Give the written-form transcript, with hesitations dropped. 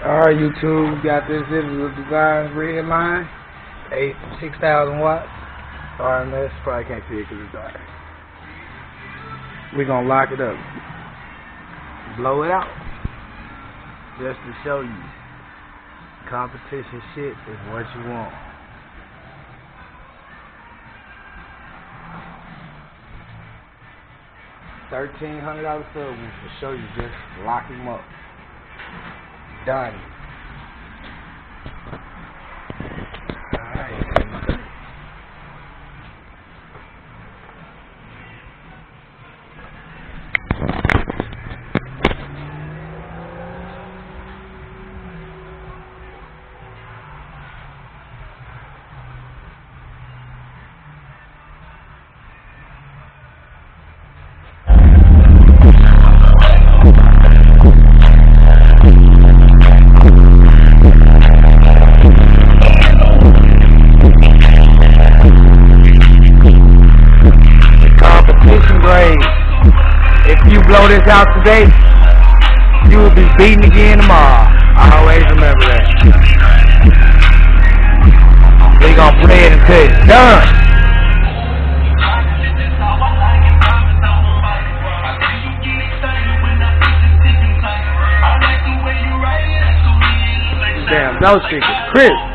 Alright, YouTube, got this individual design red line, 6,000 watts. Alright, man, probably can't see it because it's dark. We're gonna lock it up, blow it out, just to show you. Competition shit is what you want. $1,300 subwoofer, show you, just lock him up. Done. Alright. If you blow this out today, you will be beaten again tomorrow. I always remember that. We gonna play it until it's done. Damn, those shit is crisp.